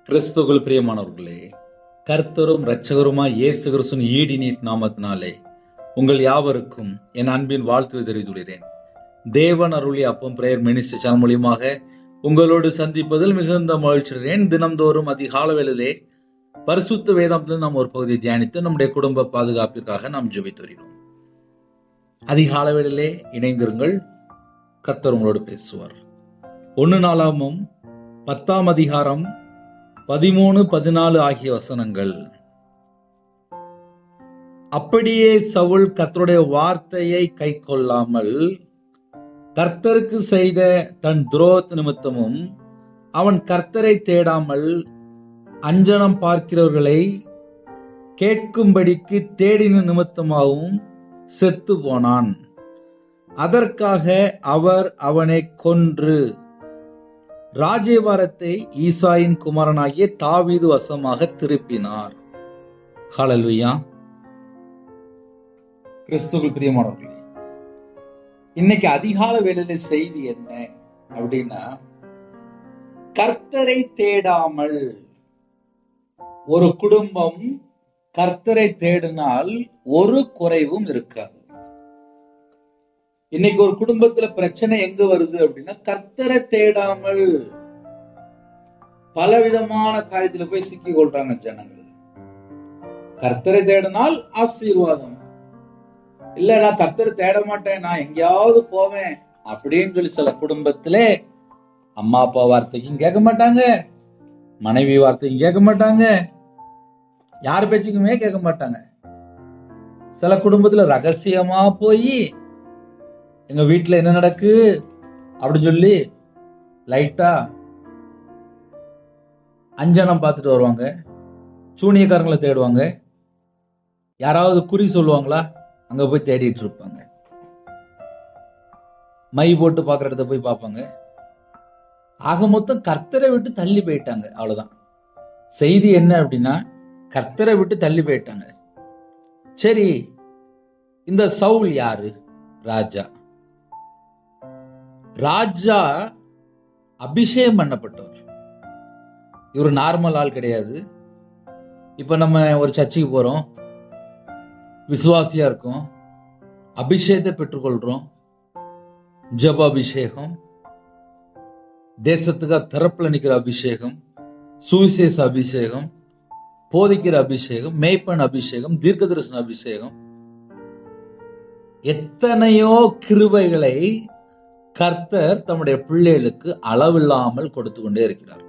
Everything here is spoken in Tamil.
கிறிஸ்துவுக்குள் பிரியமானவர்களே, கர்த்தரும் இரட்சகருமாய் இயேசு கிறிஸ்துவின் ஈடினீட் நாமத்தினாலே உங்கள் யாவருக்கும் என் அன்பின் வாழ்த்து தெரிவித்துள்ளேன். தேவன் அருளி அப்பம் பிரேயர் மினிஸ்ட்ரி சேனல் மூலியமாக உங்களோடு சந்திப்பதில் மிகுந்த மகிழ்ச்சியடைகிறேன். தினம்தோறும் அதிகால வேளையிலே பரிசுத்த வேதாந்தத்தில் நாம் ஒரு பகுதியை தியானித்து நம்முடைய குடும்ப பாதுகாப்பிற்காக நாம் ஜெபித்து வருகிறோம். அதிகால வேளையிலே இணைந்திருங்கள், கர்த்தர் உங்களோடு பேசுவார். 1 நாளாகமம் 10ஆம் அதிகாரம் 13, 14 ஆகிய வசனங்கள். அப்படியே சவுல் கர்த்தருடைய வார்த்தையை கை கொள்ளாமல் கர்த்தருக்கு செய்த தன் துரோகத்து நிமித்தமும் அவன் கர்த்தரை தேடாமல் அஞ்சனம் பார்க்கிறவர்களை கேட்கும்படிக்கு தேடின நிமித்தமாகவும் செத்து போனான். அதற்காக அவர் அவனை கொன்று ராஜ்யபாரத்தை ஈசாயின் குமாரனாகிய தாவீது வசமாக திருப்பினார். ஹல்லேலூயா. கிறிஸ்துவுக்குள் பிரியமானவர்களே, இன்னைக்கு அதிகால வேளையில செய்தி என்ன அப்படின்னா, கர்த்தரை தேடாமல் ஒரு குடும்பம் கர்த்தரை தேடினால் ஒரு குறைவும் இருக்காது. இன்னைக்கு ஒரு குடும்பத்துல பிரச்சனை எங்க வருது அப்படின்னா, கர்த்தரை தேடாமல் பலவிதமான காரியத்துல போய் சிக்கி கொள்றாங்க ஜனங்கள். கர்த்தரை தேடினால் ஆசீர்வாதம், இல்ல நான் கர்த்தரை தேட மாட்டேன், நான் எங்கேயாவது போவேன் அப்படின்னு சொல்லி சில குடும்பத்திலே அம்மா அப்பா வார்த்தைக்கும் கேட்க மாட்டாங்க, மனைவி வார்த்தைக்கும் கேட்க மாட்டாங்க, யார் பேச்சுக்குமே கேட்க மாட்டாங்க. சில குடும்பத்துல ரகசியமா போய் எங்க வீட்டுல என்ன நடக்கு அப்படின்னு சொல்லி லைட்டா அஞ்சனம் பார்த்துட்டு வருவாங்க, சூனியக்காரங்களை தேடுவாங்க, யாராவது குறி சொல்லுவாங்களா அங்க போய் தேடிட்டு இருப்பாங்க, மை போட்டு பாக்குற இடத்த போய் பார்ப்பாங்க. ஆக மொத்தம் கர்த்தரை விட்டு தள்ளி போயிட்டாங்க. அவ்வளவுதான் செய்தி. என்ன அப்படின்னா, கர்த்தரை விட்டு தள்ளி போயிட்டாங்க. சரி, இந்த சவுல் யாரு? ராஜா. ராஜா அபிஷேகம் பண்ணப்பட்டவர். இவர் நார்மல் ஆள் கிடையாது. இப்ப நம்ம ஒரு சர்ச்சுக்கு போறோம், விசுவாசியா இருக்கும், அபிஷேகத்தை பெற்றுக்கொள்றோம். ஜப அபிஷேகம், தேசத்துக்கு திறப்புல நிக்கிற அபிஷேகம், சுவிசேஷ அபிஷேகம், போதிக்கிற அபிஷேகம், மேய்ப்பன் அபிஷேகம், தீர்க்க தரிசன அபிஷேகம், எத்தனையோ கிருபைகளை கர்த்தர் தம்முடைய பிள்ளைகளுக்கு அளவில்லாமல் கொடுத்து கொண்டே இருக்கிறார்.